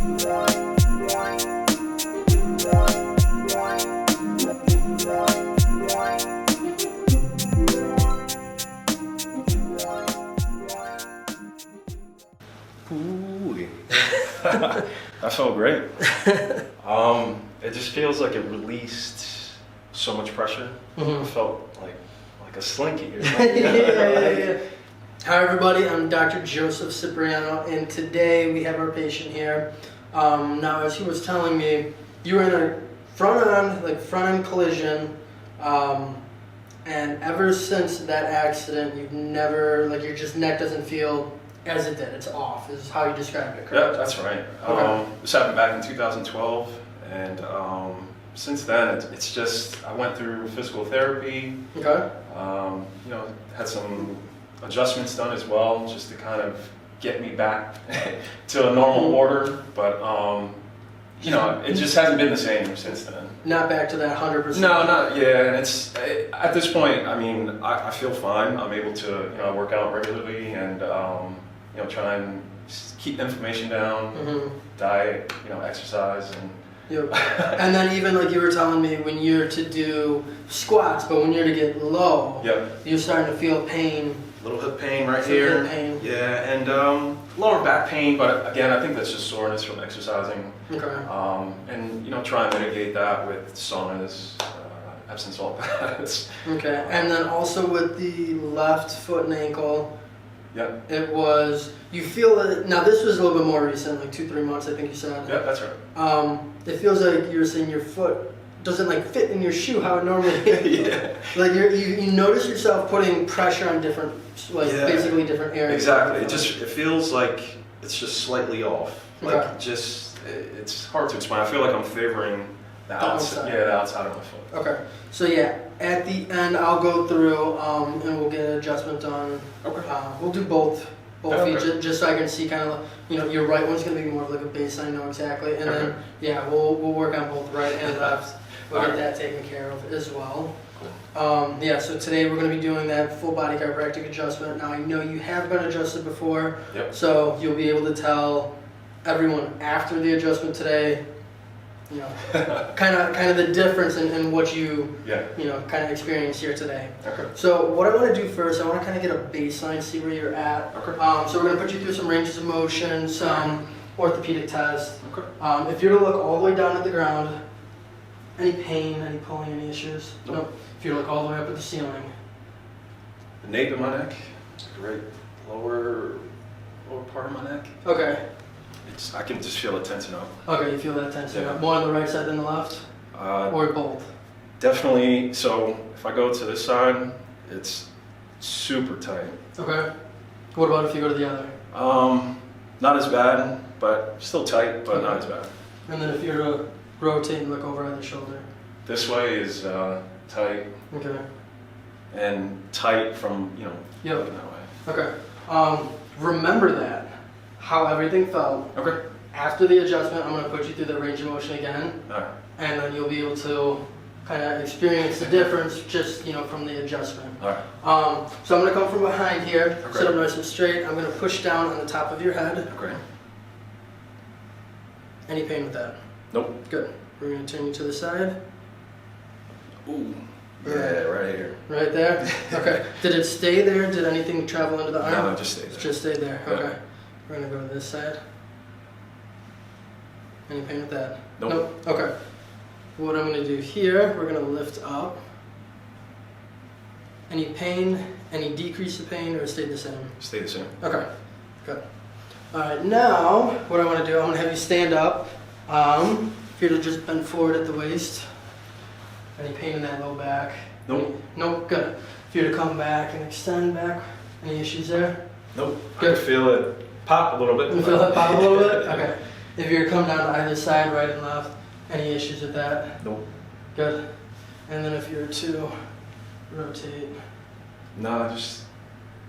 Ooh, that felt great. It just feels like it released so much pressure. I felt like a slinky or something. yeah. Hi everybody, I'm Dr. Joseph Cipriano, and today we have our patient here. Now, as he was telling me, you were in a front-end collision, and ever since that accident, you've never, your just neck doesn't feel as it did. It's off, is how you described it, correct? Yeah, that's right. Okay. This happened back in 2012, and since then, it's just, I went through physical therapy. Okay. Had some adjustments done as well, just to kind of get me back to a normal order, but it just hasn't been the same since then. Not back to that 100%? No, not, yeah, and it's, at this point, I mean, I feel fine. I'm able to, work out regularly and, try and keep inflammation down, diet, exercise, and... Yep. And then even like you were telling me, when you're to do squats, but when you're to get low, you're starting to feel pain. A little hip pain right here. Hip pain. Yeah, and lower back pain, but again, I think that's just soreness from exercising. Okay. And try and mitigate that with saunas, Epsom salt baths. Okay, and then also with the left foot and ankle, it was, you feel that, now this was a little bit more recent, like 2-3 months I think you said. Yeah, that's right. It feels like you're saying your foot doesn't fit in your shoe how it normally is. Yeah. Like you notice yourself putting pressure on different, basically different areas. Exactly. It feels like it's just slightly off. It's hard to explain. I feel like I'm favoring the outside. Yeah, the outside of my foot. Okay. So yeah, at the end I'll go through and we'll get an adjustment done. Okay. We'll do both Okay. feet just so I can see kind of, your right one's going to be more of like a base, I know exactly. And then, we'll work on both right and left. We'll get that taken care of as well. So today we're going to be doing that full body chiropractic adjustment. Now I know you have been adjusted before, so you'll be able to tell everyone after the adjustment today, kind of the difference in what you, kind of experienced here today. Okay. So what I want to do first, I want to kind of get a baseline, see where you're at. Okay. So we're going to put you through some ranges of motion, some orthopedic tests. Okay. If you're to look all the way down to the ground, any pain, any pulling, any issues? Nope. If you look all the way up at the ceiling. The nape of my neck, right lower part of my neck. Okay. I can just feel it tensing up. Okay, you feel that tensing up. More on the right side than the left? Or both? Definitely. So if I go to this side, it's super tight. Okay. What about if you go to the other? Not as bad, but still tight, but not as bad. And then if you're to rotate and look over at the shoulder? This way is tight. Okay. And tight from, looking that way. Okay. Remember that. How everything felt. Okay. After the adjustment, I'm going to put you through the range of motion again. Alright. And then you'll be able to kind of experience the difference just, from the adjustment. Alright. So I'm going to come from behind here, sit up nice and straight. I'm going to push down on the top of your head. Okay. Any pain with that? Nope. Good. We're going to turn you to the side. Ooh. Yeah, right here. Right there? Okay. Did it stay there? Did anything travel into the arm? No, it just stayed there. Just stayed there. Okay. We're going to go to this side. Any pain with that? Nope. Okay. What I'm going to do here, we're going to lift up. Any pain, any decrease of pain, or stayed the same? Stayed the same. Okay. Good. All right, now what I want to do, I want to have you stand up. If you're to just bend forward at the waist. Any pain in that low back? Nope. Nope. Good. If you're to come back and extend back, any issues there? Nope. Good. I can feel it pop a little bit. You feel it pop a little bit? Okay. If you're to come down to either side, right and left, any issues with that? Nope. Good. And then if you're to rotate. No, just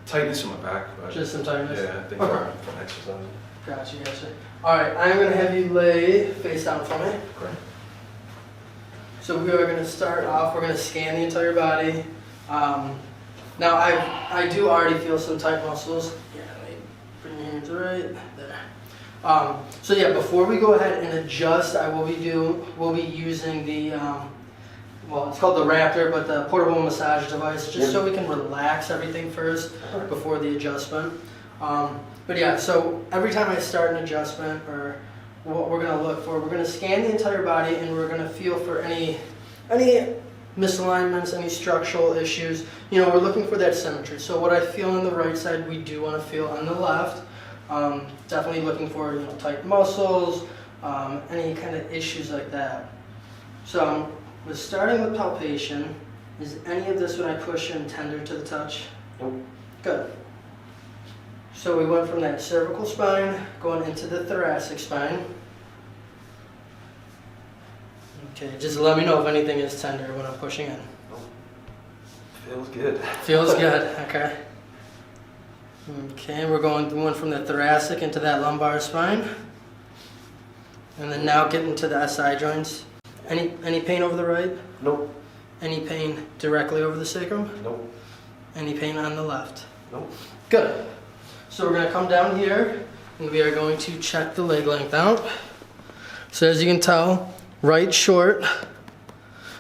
tightness in my back. Just some tightness? Yeah, I think from exercising. Gotcha. All right, I'm going to have you lay face down for me. Okay. So we are going to start off, we're going to scan the entire body. Now I do already feel some tight muscles. Yeah, let me bring your hands right there. So yeah, before we go ahead and adjust, we'll be using the, well, it's called the Raptor, but the portable massage device, just so we can relax everything first before the adjustment. But yeah, so every time I start an adjustment, or what we're gonna look for, we're gonna scan the entire body and we're gonna feel for any misalignments, any structural issues. You know, we're looking for that symmetry. So what I feel on the right side, we do want to feel on the left. Definitely looking for, you know, tight muscles, any kind of issues like that. So we're starting with palpation. Is any of this when I push in tender to the touch? Nope. Good. So we went from that cervical spine going into the thoracic spine. Okay, just let me know if anything is tender when I'm pushing in. Feels good. Feels good, okay. Okay, we're going from the thoracic into that lumbar spine. And then now getting to the SI joints. Any pain over the right? Nope. Any pain directly over the sacrum? Nope. Any pain on the left? Nope. Good. So we're going to come down here and we are going to check the leg length out. So as you can tell, right short.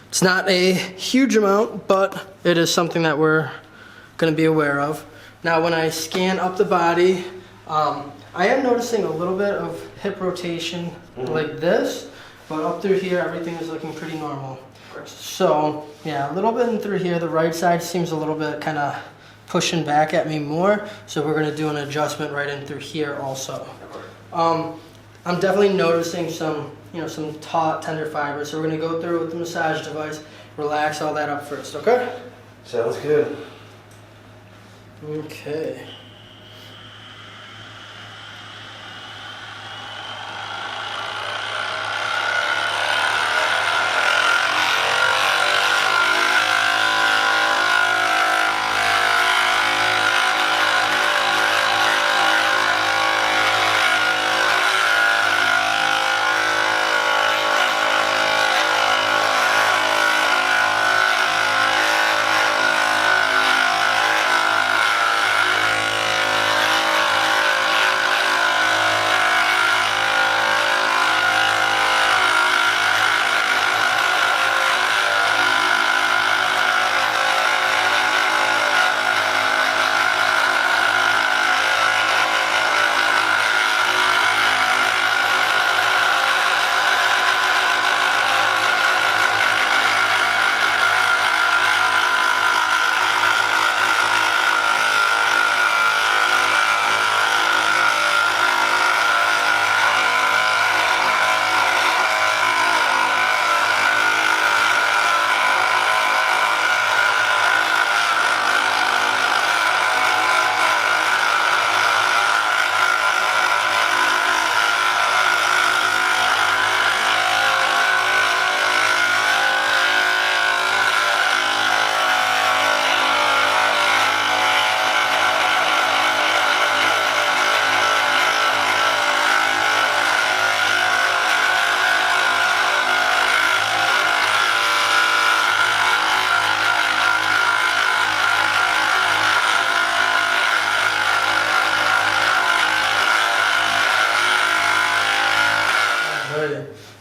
It's not a huge amount, but it is something that we're going to be aware of. Now when I scan up the body, I am noticing a little bit of hip rotation like this, but up through here everything is looking pretty normal. So yeah, a little bit in through here, the right side seems a little bit kind of pushing back at me more, so we're going to do an adjustment right in through here also. I'm definitely noticing some taut, tender fibers, so we're going to go through with the massage device, relax all that up first, okay? Sounds good. Okay.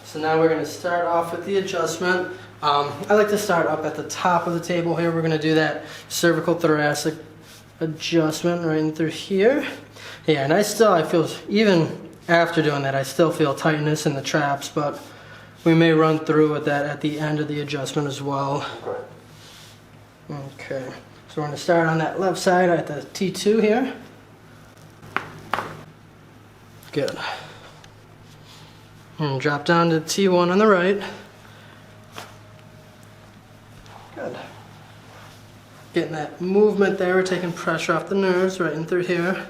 So now we're going to start off with the adjustment. I like to start up at the top of the table here. We're going to do that cervical thoracic adjustment right in through here. Yeah, and I feel, even after doing that, I still feel tightness in the traps, but we may run through with that at the end of the adjustment as well. Okay, so we're going to start on that left side at the T2 here. Good. And drop down to T1 on the right. Good. Getting that movement there, we're taking pressure off the nerves right in through here.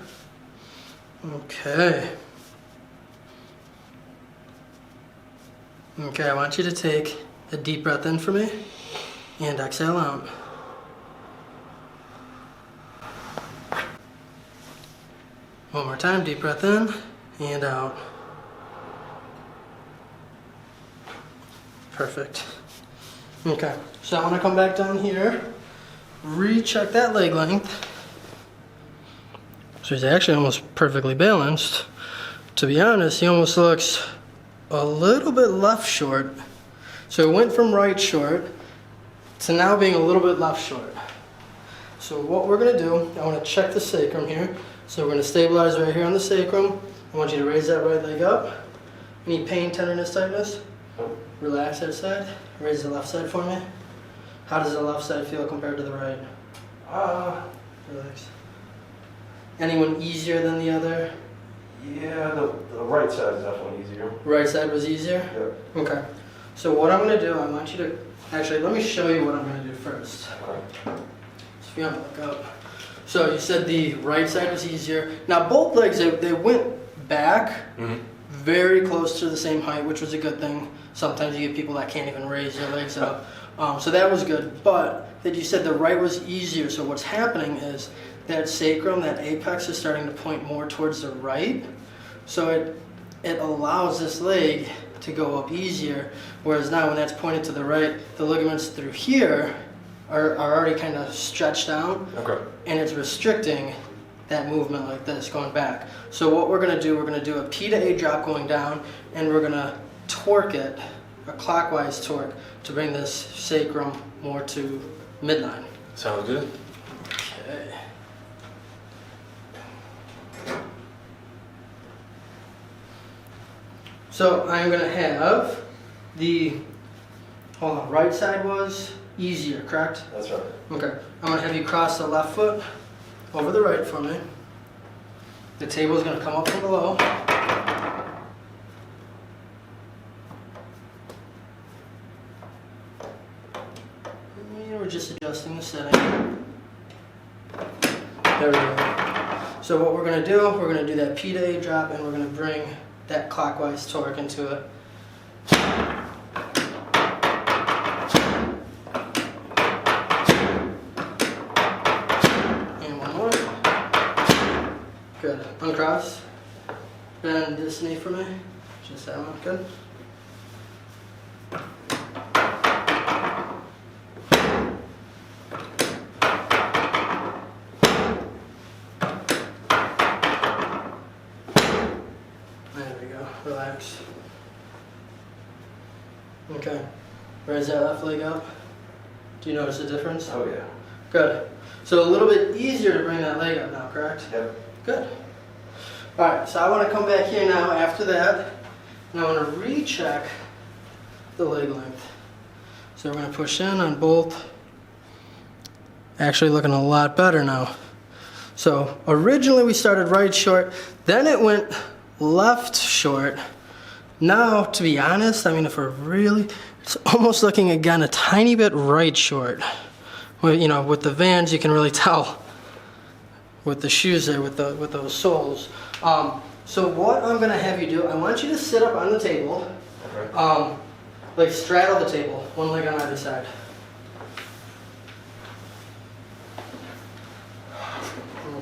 Okay. Okay, I want you to take a deep breath in for me and exhale out. One more time, deep breath in and out. Perfect. Okay, so I want to come back down here, recheck that leg length. So he's actually almost perfectly balanced. to be honest, he almost looks a little bit left short. So it went from right short to now being a little bit left short. So what we're gonna do, I wanna check the sacrum here. So we're gonna stabilize right here on the sacrum. I want you to raise that right leg up. Any pain, tenderness, tightness? Relax that side. Raise the left side for me. How does the left side feel compared to the right? Relax. Anyone easier than the other? Yeah, the right side is definitely easier. Right side was easier? Yep. Okay. So what I'm going to do, I want you to, actually let me show you what I'm going to do first. Okay. So if you want to look up. So you said the right side was easier. Now both legs, they went back very close to the same height, which was a good thing. Sometimes you get people that can't even raise their legs up. So that was good. But that you said the right was easier. So what's happening is that sacrum, that apex is starting to point more towards the right. So it allows this leg to go up easier. Whereas now when that's pointed to the right, the ligaments through here are already kind of stretched out. Okay. And it's restricting that movement like this, going back. So what we're going to do, we're going to do a P to A drop going down, and we're going to torque it, a clockwise torque, to bring this sacrum more to midline. Sounds good. Okay. So I'm going to have the, hold on, right side was easier, correct? That's right. Okay. I'm going to have you cross the left foot over the right for me. The table is going to come up from below. And we're just adjusting the setting. There we go. So what we're going to do, we're going to do that P to A drop, and we're going to bring that clockwise torque into it. And one more. Good. Uncross. Bend this knee for me. Just that one. Good. There we go. Relax. Okay. Raise that left leg up. Do you notice the difference? Oh yeah. Good. So a little bit easier to bring that leg up now, correct? Yep. Good. Alright, so I want to come back here now after that, and I want to recheck the leg length. So we're going to push in on both. Actually looking a lot better now. So originally we started right short, then it went left short. Now, to be honest, I mean, if we're really, it's almost looking again a tiny bit right short. Well, you know, with the Vans, you can really tell with the shoes there, with those soles. So what I'm gonna have you do, I want you to sit up on the table, Okay. like straddle the table, one leg on either side.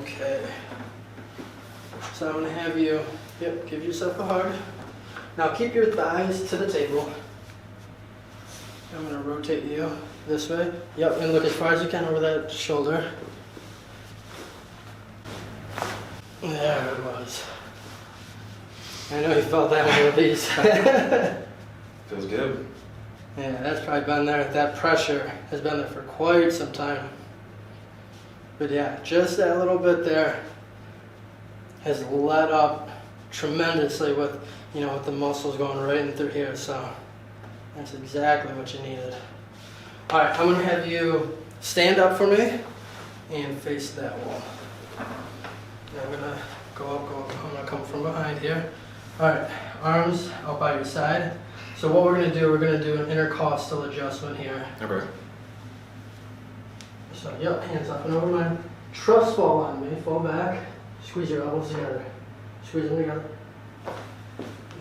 Okay. So I'm gonna have you, give yourself a hug. Now keep your thighs to the table. I'm gonna rotate you this way. Yep, and look as far as you can over that shoulder. There it was. I know you felt that one with these. Feels good. Yeah, that's probably been there. That pressure has been there for quite some time. But yeah, just that little bit there has let up tremendously with, you know, with the muscles going right in through here. So that's exactly what you needed. All right, I'm gonna have you stand up for me and face that wall. I'm gonna go up. I'm gonna come from behind here. All right, arms out by your side. So what we're gonna do an intercostal adjustment here. Okay. So, yep, hands up and over mine. Trust fall on me, fall back. Squeeze your elbows together. Squeeze them together.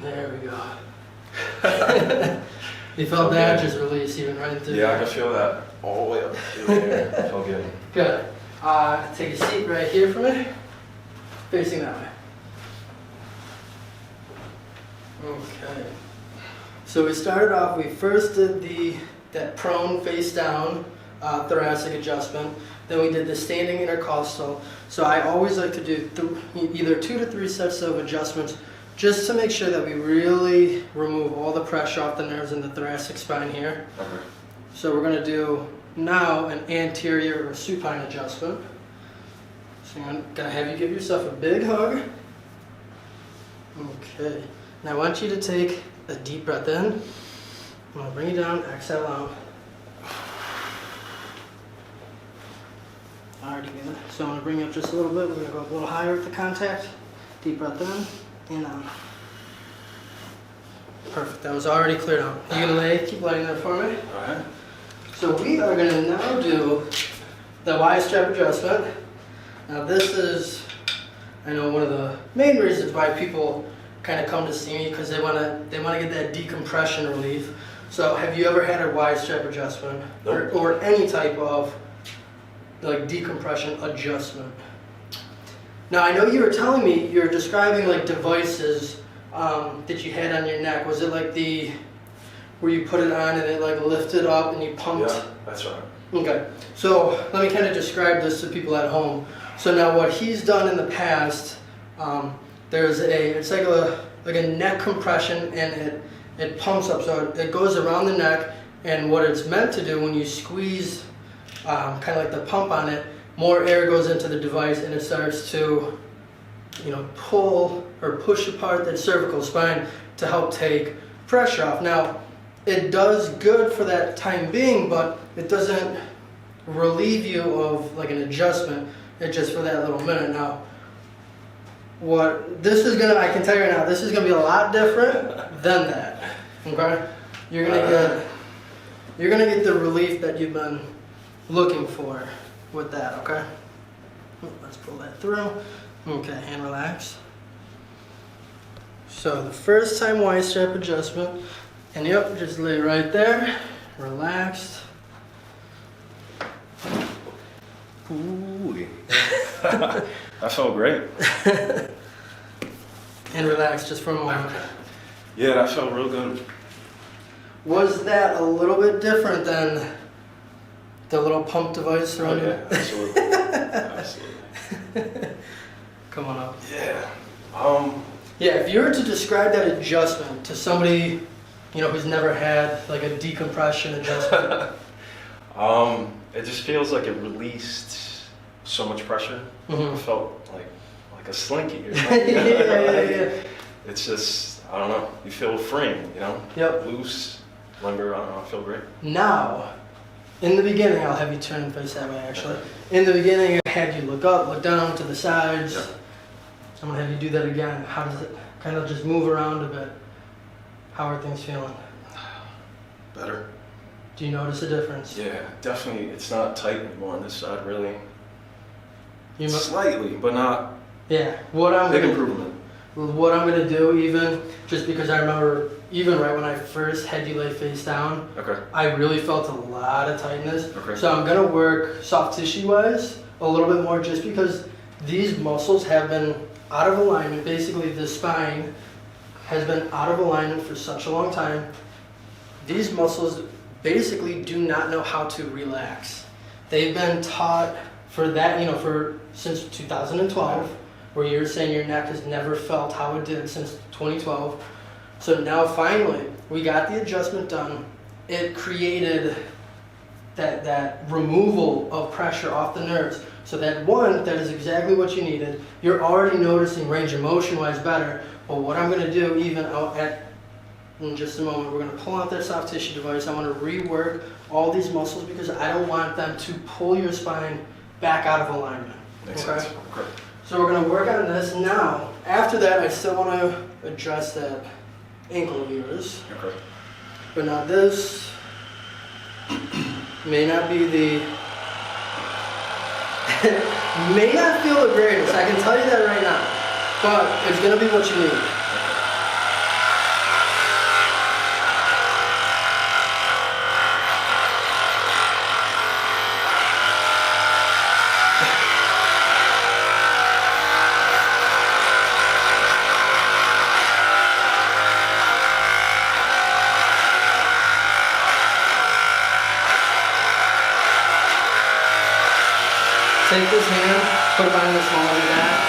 There we go. You felt that just release even right through Yeah, I there. can feel that all the way up through there. Feel good. Good. Take a seat right here for me. Facing that way. Okay. So we started off, we first did that prone face down thoracic adjustment. Then we did the standing intercostal. So I always like to do either 2 to 3 sets of adjustments just to make sure that we really remove all the pressure off the nerves in the thoracic spine here. Okay. So we're going to do now an anterior or supine adjustment. So I'm going to have you give yourself a big hug. Okay. Now I want you to take a deep breath in. I'm going to bring you down, exhale out. Alrighty, good. So I'm going to bring you up just a little bit. We're going to go up a little higher with the contact. Deep breath in and out. Perfect. That was already cleared out. You going to keep laying there for me? Alright. So we are going to now do the Y-strap adjustment. Now this is, I know, one of the main reasons why people kind of come to see me, because they want to get that decompression relief. So have you ever had a Y-strap adjustment? Nope. Or any type of like decompression adjustment? Now I know you were telling me, you're describing like devices that you had on your neck. Was it like where you put it on and it like lifted up and you pumped? Yeah, that's right. Okay, so let me kind of describe this to people at home. So now what he's done in the past, it's like a neck compression, and it pumps up, so it goes around the neck, and what it's meant to do when you squeeze kind of like the pump on it, more air goes into the device and it starts to, pull or push apart that cervical spine to help take pressure off. Now, it does good for that time being, but it doesn't relieve you of like an adjustment. It's just for that little minute. Now, I can tell you right now, this is gonna be a lot different than that. Okay? You're gonna get the relief that you've been looking for with that, okay? Let's pull that through. Okay, and relax. So the first time Y-strap adjustment, and yep, just lay right there, relaxed. Ooh. That felt great. And relax just for a moment. Yeah, that felt real good. Was that a little bit different than the little pump device Oh, around you? yeah, absolutely. Absolutely. Come on up. Yeah. Yeah, if you were to describe that adjustment to somebody, who's never had like a decompression adjustment. It just feels like it released so much pressure. Mhm. It felt like a slinky or something. yeah. It's just, I don't know, you feel free, Yep. loose, limber, I don't know, I feel great. Now, in the beginning, I'll have you turn and face that way actually. In the beginning, I had you look up, look down, to the sides. Yeah. I'm gonna have you do that again. How does it kind of just move around a bit? How are things feeling? Better. Do you notice a difference? Yeah, definitely, it's not tight anymore on this side, really. You Slightly, but not yeah. big improvement. What I'm gonna do, even just because I remember, even right when I first had you lay face down, Okay. I really felt a lot of tightness. Okay. So I'm gonna work soft tissue wise a little bit more, just because these muscles have been out of alignment. Basically, the spine has been out of alignment for such a long time. These muscles basically do not know how to relax. They've been taught for that, since 2012, where you're saying your neck has never felt how it did since 2012. So now finally, we got the adjustment done. It created that removal of pressure off the nerves. So that is exactly what you needed. You're already noticing range of motion wise better. But what I'm gonna do in just a moment, we're going to pull out that soft tissue device. I want to rework all these muscles because I don't want them to pull your spine back out of alignment. Makes Okay? sense. Okay. So we're going to work on this. Now, after that, I still want to address that ankle of yours. Okay. But now this may not be may not feel the greatest. I can tell you that right now. But it's going to be what you need. Take this hand, put it behind the small of your back.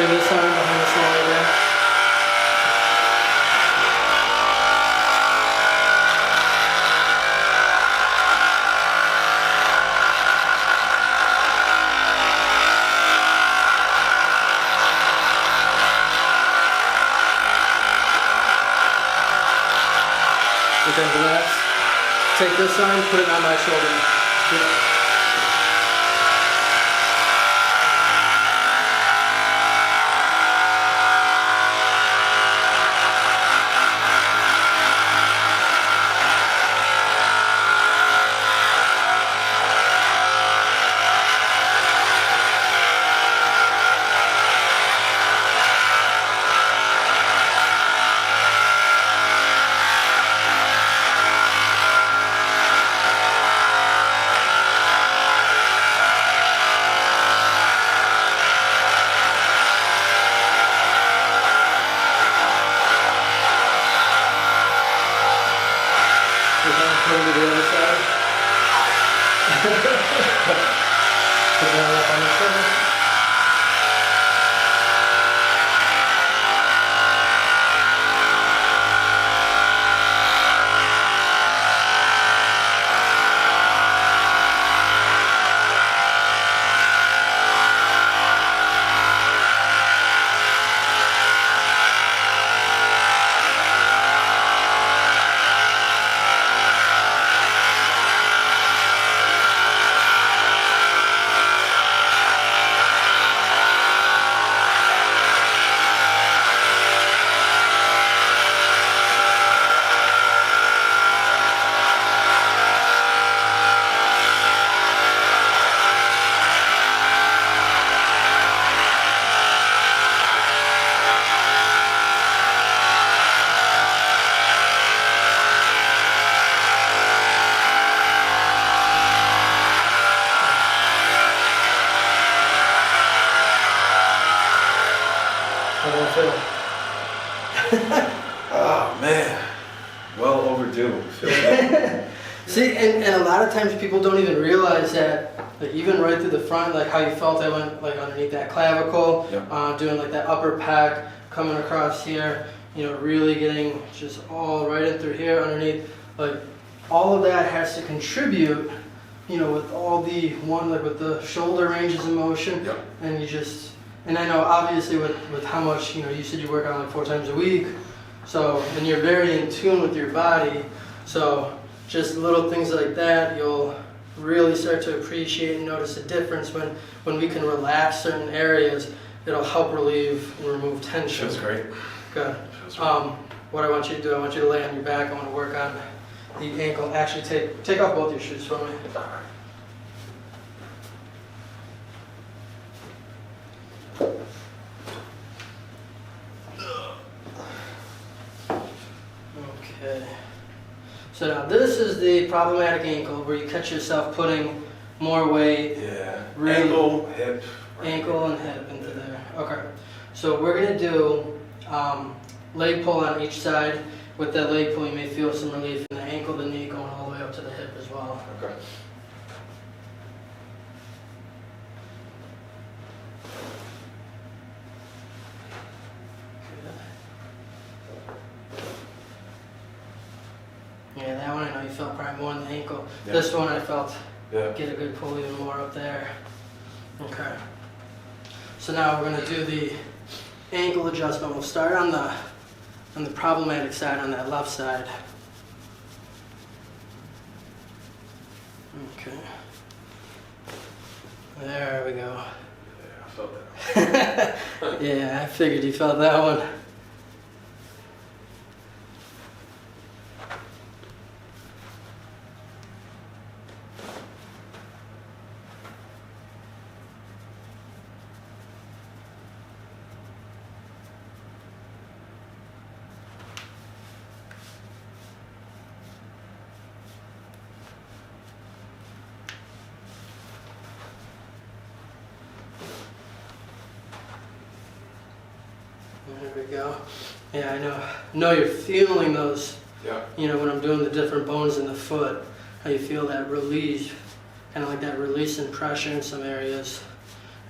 Bring this arm behind the shoulder there. Okay, relax. Take this arm, put it on my shoulder. Yeah. Turn to the other side. Put that up on the shoulder. How do I feel? Oh man, well overdue. Feels good. See, and a lot of times people don't even realize that, like even right through the front, like how you felt I went like underneath that clavicle, Yep. Doing like that upper pack, coming across here, you know, really getting just all right in through here underneath. Like all of that has to contribute, you know, with all the with the shoulder ranges of motion, Yep. and you just, and I know obviously with how much, you know, you said you work out like 4 times a week, so, and you're very in tune with your body, so just little things like that, you'll really start to appreciate and notice a difference when we can relax certain areas. It'll help relieve and remove tension. Feels great. Good. Feels great. What I want you to do, I want you to lay on your back. I want to work on the ankle. Actually, take off both your shoes for me. Okay. So now this is the problematic ankle where you catch yourself putting more weight, Yeah. Really? Ankle, hip. ankle and hip into there. Okay. So we're going to do leg pull on each side. With that leg pull, you may feel some relief in the ankle, the knee, going all the way up to the hip as well. Okay. Yeah, that one I know you felt probably more in the ankle. Yeah. This one I felt Yeah. get a good pull even more up there. Okay. So now we're going to do the ankle adjustment. We'll start on the problematic side, on that left side. Okay. There we go. Yeah, I felt that. Yeah, I figured you felt that one. There we go. Yeah, I know you're feeling those, Yeah. you know, when I'm doing the different bones in the foot, how you feel that release, kind of like that release and pressure in some areas.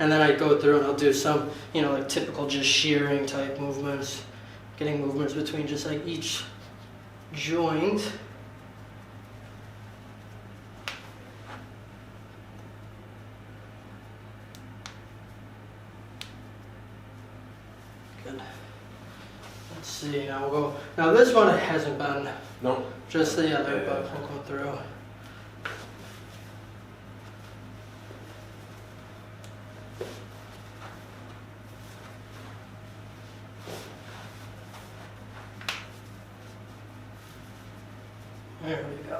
and then I go through and I'll do some, you know, like typical just shearing type movements, getting movements between just like each joint. Good. Let's see, now we'll go, now this one hasn't been, No. just the other, Yeah. but we'll go through. There we go.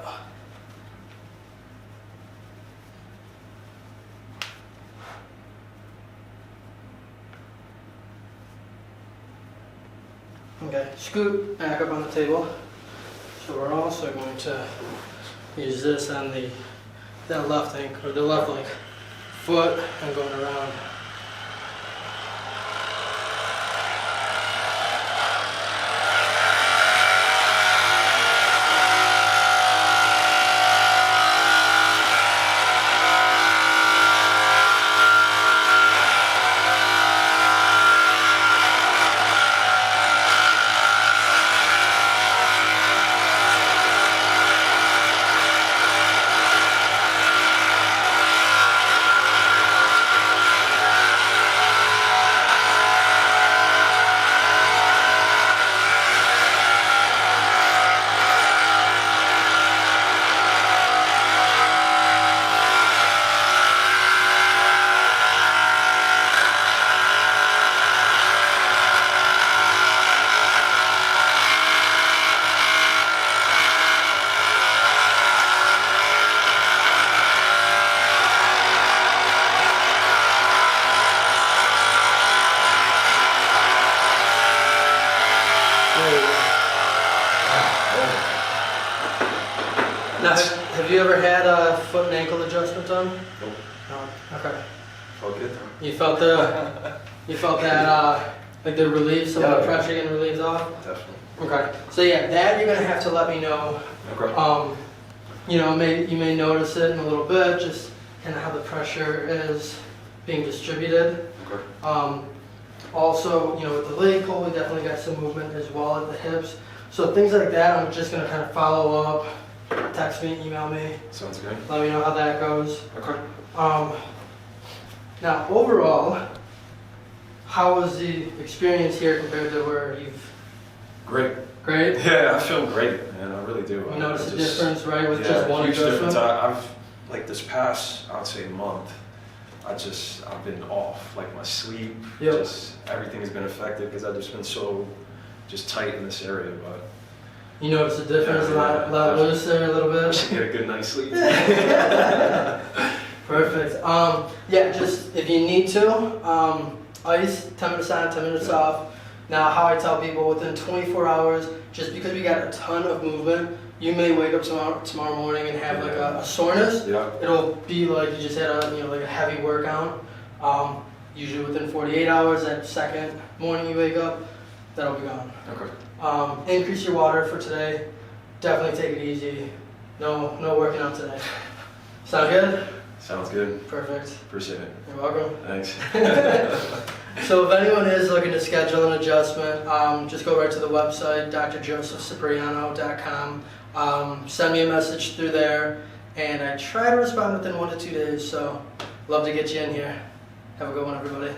Okay, scoot back up on the table. So we're also going to use this on that left ankle, or the left leg, foot, and going around. Now, have you ever had a foot and ankle adjustment done? Nope. No. Okay. All good. You felt that, like the relief, some of the pressure getting relieved off? Definitely. Okay. So yeah, that you're gonna have to let me know. Okay. You know, you may notice it in a little bit, just kind of how the pressure is being distributed. Okay. Also, you know, with the leg pull, we definitely got some movement as well at the hips. So things like that, I'm just gonna kind of follow up. Text me, email me, Sounds good. let me know how that goes. Okay. Now, overall, how was the experience here compared to where you've... Great. Great? Yeah, I feel great, man. I really do. You notice a difference, right, with Yeah, just one huge difference. adjustment? I've like this past, I would say, month. I've been off, like my sleep, Yep. just everything has been affected because I've just been so just tight in this area. But You notice a difference, Yeah, a lot definitely. looser, a little I bit? should get a good night's sleep. Perfect. Yeah, just if you need to, ice, 10 minutes on, 10 minutes Yeah. off. Now, how I tell people, within 24 hours, just because we got a ton of movement, you may wake up tomorrow morning and have like a soreness. Yeah. It'll be like you just had like a heavy workout. Usually within 48 hours, that second morning you wake up, that'll be gone. Okay. Increase your water for today. Definitely take it easy. No working out today. Sound good? Sounds good. Perfect. Appreciate it. You're welcome. Thanks. So if anyone is looking to schedule an adjustment, just go right to the website, drjosephcipriano.com. Send me a message through there, and I try to respond within 1 to 2 days. So love to get you in here. Have a good one, everybody.